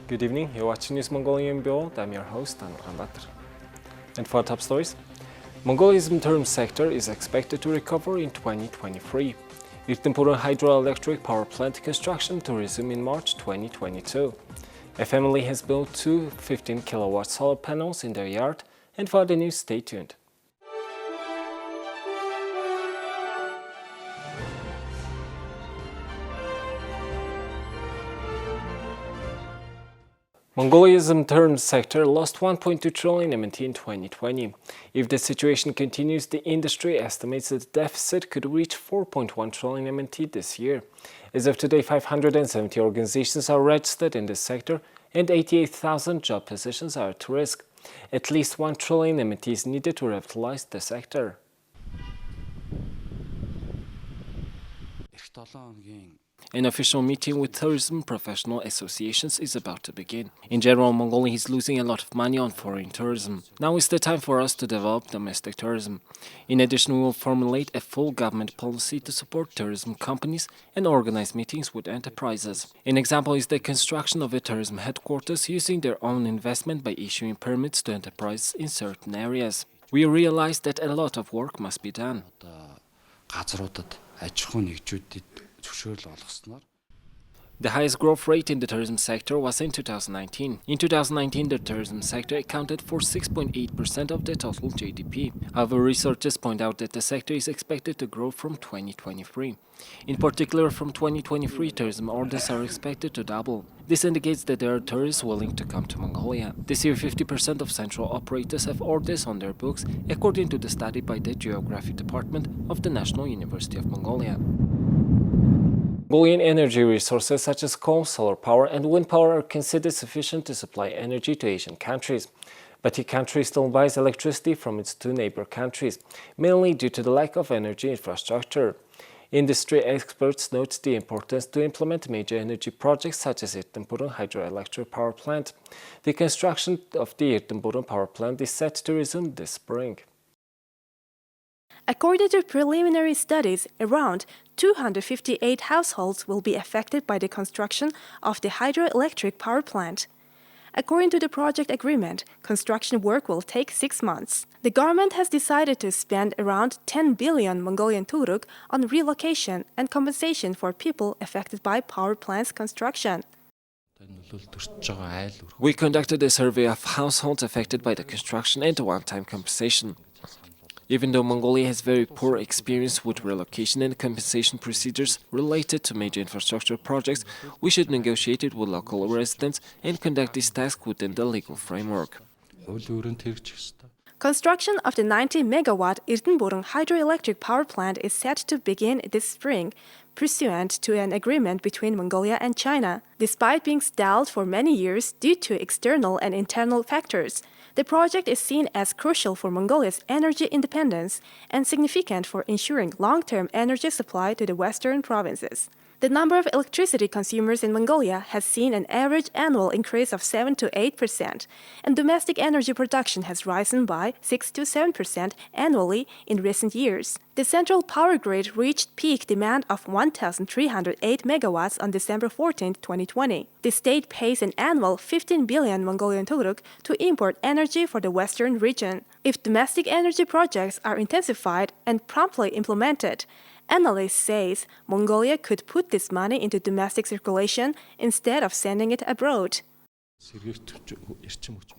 Good evening, you're watching News Mongolian World. I'm your host, Anurhan Batr. And for top stories, Mongolia's tourism sector is expected to recover in 2023. Erdeneburen hydroelectric power plant construction to resume in March 2022. A family has built two 15-kilowatt solar panels in their yard, and for the news, stay tuned. Mongolia's tourism sector lost 1.2 trillion MNT in 2020. If the situation continues, the industry estimates that the deficit could reach 4.1 trillion MNT this year. As of today, 570 organizations are registered in this sector and 88,000 job positions are at risk. At least 1 trillion MNT is needed to revitalize the sector. An official meeting with tourism professional associations is about to begin. In general, Mongolia is losing a lot of money on foreign tourism. Now is the time for us to develop domestic tourism. In addition, we will formulate a full government policy to support tourism companies and organize meetings with enterprises. An example is the construction of a tourism headquarters using their own investment by issuing permits to enterprises in certain areas. We realize that a lot of work must be done. The highest growth rate in the tourism sector was in 2019. In 2019, the tourism sector accounted for 6.8% of the total GDP. However, researchers point out that the sector is expected to grow from 2023. In particular, from 2023, tourism orders are expected to double. This indicates that there are tourists willing to come to Mongolia. This year, 50% of central operators have orders on their books, according to the study by the Geography Department of the National University of Mongolia. Mongolian energy resources such as coal, solar power and wind power are considered sufficient to supply energy to Asian countries. But the country still buys electricity from its two neighbor countries, mainly due to the lack of energy infrastructure. Industry experts note the importance to implement major energy projects such as Erdeneburen hydroelectric power plant. The construction of the Erdeneburen power plant is set to resume this spring. According to preliminary studies, around 258 households will be affected by the construction of the hydroelectric power plant. According to the project agreement, construction work will take 6 months. The government has decided to spend around 10 billion Mongolian turuk on relocation and compensation for people affected by power plant's construction. We conducted a survey of households affected by the construction and one-time compensation. Even though Mongolia has very poor experience with relocation and compensation procedures related to major infrastructure projects, we should negotiate it with local residents and conduct this task within the legal framework. Construction of the 90-megawatt Erdeneburen hydroelectric power plant is set to begin this spring, pursuant to an agreement between Mongolia and China. Despite being stalled for many years due to external and internal factors, the project is seen as crucial for Mongolia's energy independence and significant for ensuring long-term energy supply to the western provinces. The number of electricity consumers in Mongolia has seen an average annual increase of 7 to 8%, and domestic energy production has risen by 6 to 7% annually in recent years. The central power grid reached peak demand of 1,308 megawatts on December 14, 2020. The state pays an annual 15 billion Mongolian turuk to import energy for the western region. If domestic energy projects are intensified and promptly implemented, analysts say Mongolia could put this money into domestic circulation instead of sending it abroad.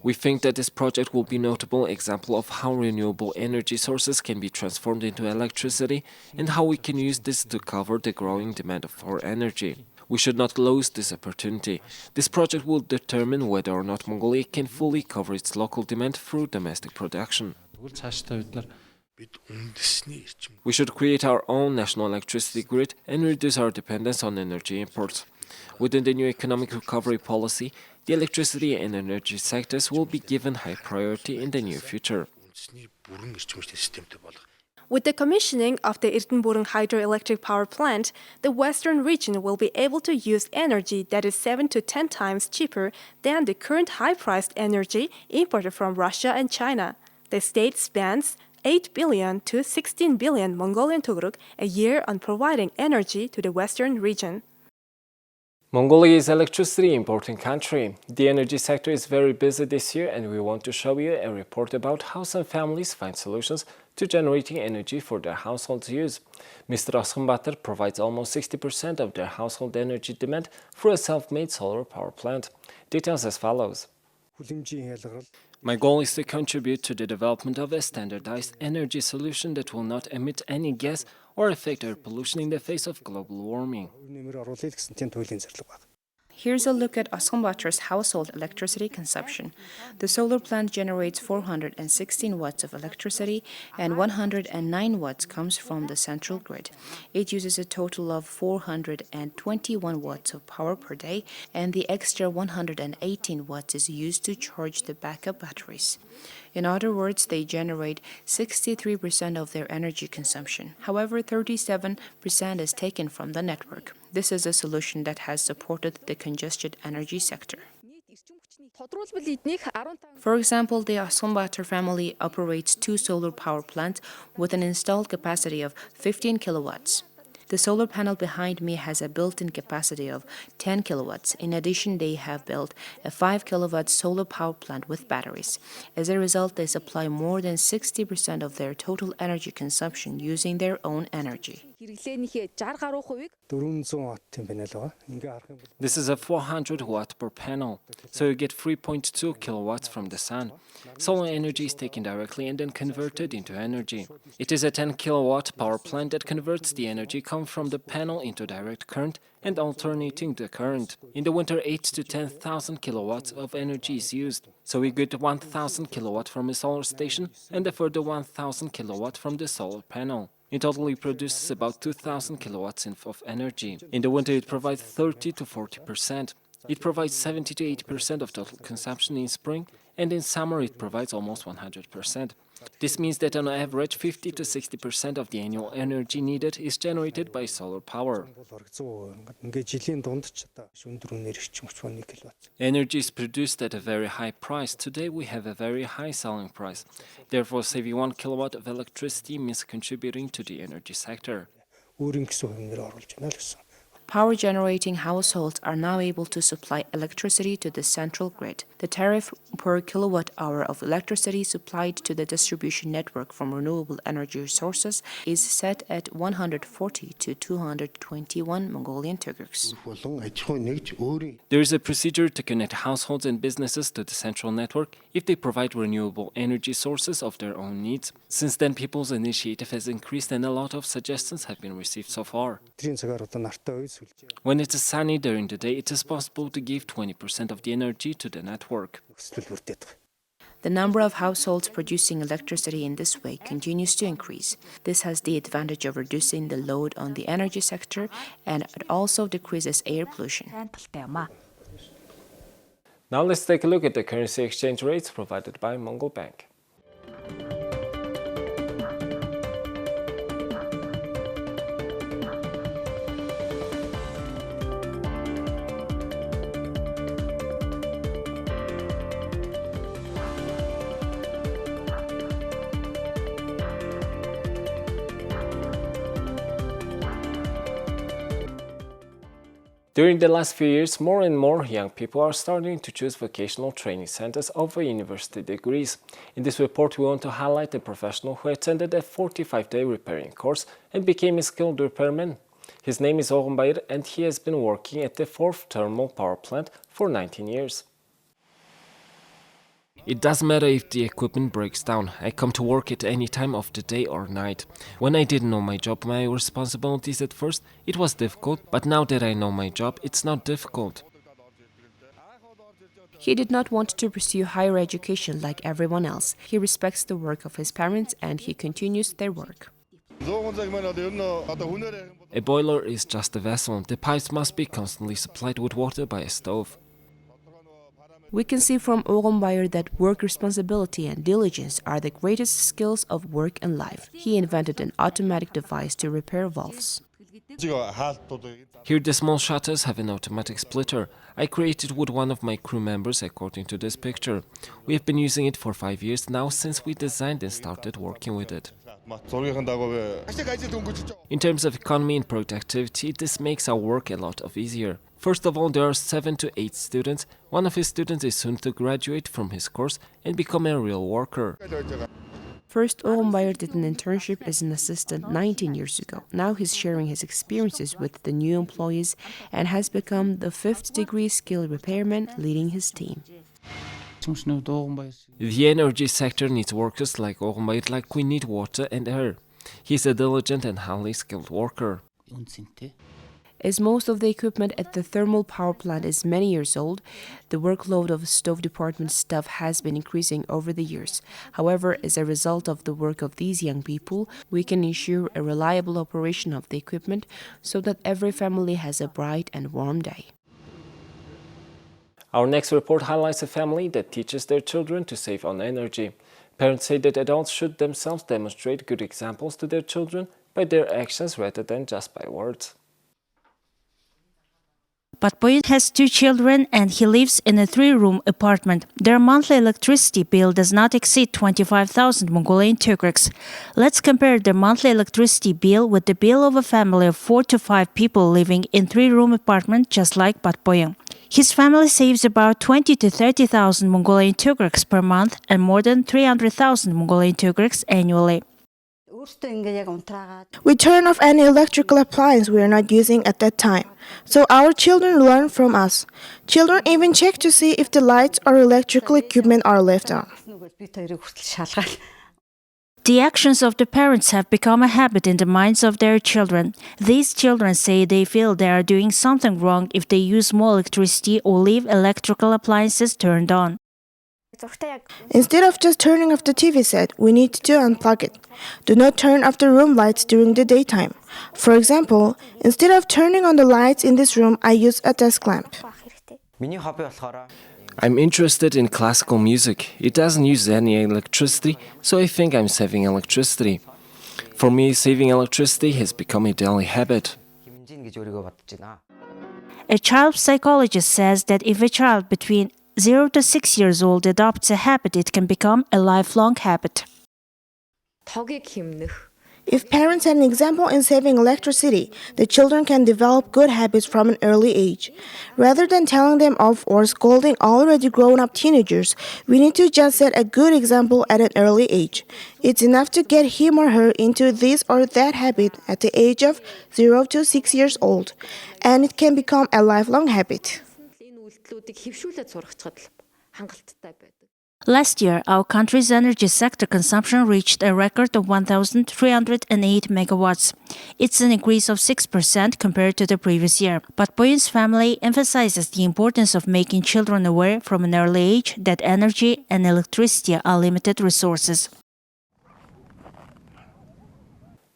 We think that this project will be a notable example of how renewable energy sources can be transformed into electricity and how we can use this to cover the growing demand for energy. We should not lose this opportunity. This project will determine whether or not Mongolia can fully cover its local demand through domestic production. We should create our own national electricity grid and reduce our dependence on energy imports. Within the new economic recovery policy, the electricity and energy sectors will be given high priority in the near future. With the commissioning of the Erdeneburen hydroelectric power plant, the western region will be able to use energy that is 7 to 10 times cheaper than the current high-priced energy imported from Russia and China. The state spends 8 billion to 16 billion Mongolian turuk a year on providing energy to the western region. Mongolia is an electricity importing country. The energy sector is very busy this year, and we want to show you a report about how some families find solutions to generating energy for their household use. Mr. Askhumbatar provides almost 60% of their household energy demand through a self-made solar power plant. Details as follows. My goal is to contribute to the development of a standardized energy solution that will not emit any gas or affect air pollution in the face of global warming. Here's a look at Askhumbatar's household electricity consumption. The solar plant generates 416 watts of electricity and 109 watts comes from the central grid. It uses a total of 421 watts of power per day, and the extra 118 watts is used to charge the backup batteries. In other words, they generate 63% of their energy consumption. However, 37% is taken from the network. This is a solution that has supported the congested energy sector. For example, the Askhumbatar family operates 2 solar power plants with an installed capacity of 15 kilowatts. The solar panel behind me has a built-in capacity of 10 kilowatts. In addition, they have built a 5 kilowatt solar power plant with batteries. As a result, they supply more than 60% of their total energy consumption using their own energy. This is a 400 watt per panel, so you get 3.2 kilowatts from the sun. Solar energy is taken directly and then converted into energy. It is a 10 kilowatt power plant that converts the energy come from the panel into direct current and alternating the current. In the winter, 8,000 to 10,000 kilowatts of energy is used, so we get 1,000 kilowatt from a solar station and a further 1,000 kilowatt from the solar panel. In total, it produces about 2,000 kilowatts of energy. In the winter, it provides 30 to 40%. It provides 70 to 80% of total consumption in spring, and in summer it provides almost 100%. This means that on average 50 to 60% of the annual energy needed is generated by solar power. Energy is produced at a very high price. Today we have a very high selling price. Therefore, saving 1 kilowatt of electricity means contributing to the energy sector. Power generating households are now able to supply electricity to the central grid. The tariff per kilowatt hour of electricity supplied to the distribution network from renewable energy sources is set at 140 to 221 Mongolian Turks. There is a procedure to connect households and businesses to the central network if they provide renewable energy sources of their own needs. Since then, people's initiative has increased and a lot of suggestions have been received so far. When it is sunny during the day, it is possible to give 20% of the energy to the network. The number of households producing electricity in this way continues to increase. This has the advantage of reducing the load on the energy sector, and it also decreases air pollution. Now let's take a look at the currency exchange rates provided by Mongol Bank. During the last few years, more and more young people are starting to choose vocational training centers over university degrees. In this report, we want to highlight a professional who attended a 45-day repairing course and became a skilled repairman. His name is Erdeneburen, and he has been working at the 4th thermal power plant for 19 years. It doesn't matter if the equipment breaks down. I come to work at any time of the day or night. When I didn't know my job, my responsibilities at first, it was difficult, but now that I know my job, it's not difficult. He did not want to pursue higher education like everyone else. He respects the work of his parents and he continues their work. A boiler is just a vessel. The pipes must be constantly supplied with water by a stove. We can see from Erdeneburen that work responsibility and diligence are the greatest skills of work and life. He invented an automatic device to repair valves. Here the small shutters have an automatic splitter. I created with one of my crew members according to this picture. We have been using it for 5 years now since we designed and started working with it. In terms of economy and productivity, this makes our work a lot easier. First of all, there are 7 to 8 students. One of his students is soon to graduate from his course and become a real worker. First, Orgenbayer did an internship as an assistant 19 years ago. Now he's sharing his experiences with the new employees and has become the 5th-degree skilled repairman leading his team. The energy sector needs workers like Orgenbayer like we need water and air. He's a diligent and highly skilled worker. As most of the equipment at the thermal power plant is many years old, the workload of stove department staff has been increasing over the years. However, as a result of the work of these young people, we can ensure a reliable operation of the equipment so that every family has a bright and warm day. Our next report highlights a family that teaches their children to save on energy. Parents say that adults should themselves demonstrate good examples to their children by their actions rather than just by words. Batbuyan has 2 children and he lives in a 3-room apartment. Their monthly electricity bill does not exceed 25,000 Mongolian tugreks. Let's compare their monthly electricity bill with the bill of a family of 4 to 5 people living in 3-room apartment just like Batbuyan. His family saves about 20 to 30,000 Mongolian tugreks per month and more than 300,000 Mongolian tugreks annually. We turn off any electrical appliance we are not using at that time, so our children learn from us. Children even check to see if the lights or electrical equipment are left on. The actions of the parents have become a habit in the minds of their children. These children say they feel they are doing something wrong if they use more electricity or leave electrical appliances turned on. Instead of just turning off the TV set, we need to unplug it. Do not turn off the room lights during the daytime. For example, instead of turning on the lights in this room, I use a desk lamp. I'm interested in classical music. It doesn't use any electricity, so I think I'm saving electricity. For me, saving electricity has become a daily habit. A child psychologist says that if a child between 0 to 6 years old adopts a habit, it can become a lifelong habit. If parents set an example in saving electricity, the children can develop good habits from an early age. Rather than telling them off or scolding already grown-up teenagers, we need to just set a good example at an early age. It's enough to get him or her into this or that habit at the age of 0 to 6 years old, and it can become a lifelong habit. Last year, our country's energy sector consumption reached a record of 1,308 megawatts. It's an increase of 6% compared to the previous year. But Batbuyan's family emphasizes the importance of making children aware from an early age that energy and electricity are limited resources.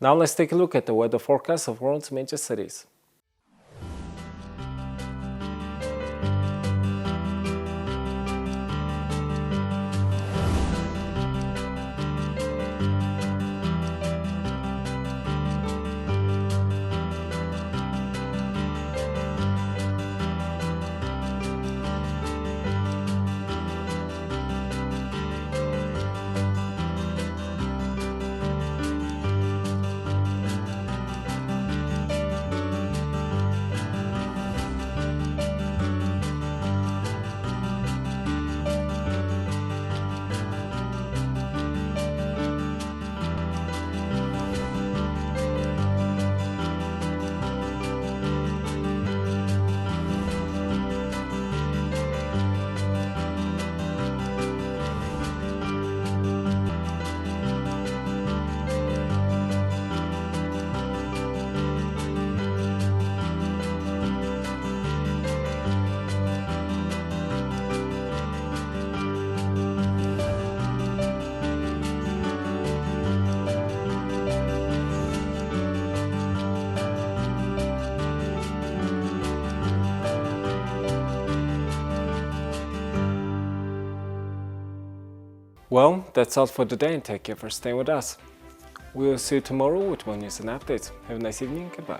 Now let's take a look at the weather forecast of world's major cities. Well, that's all for today and thank you for staying with us. We will see you tomorrow with more news and updates. Have a nice evening. Goodbye.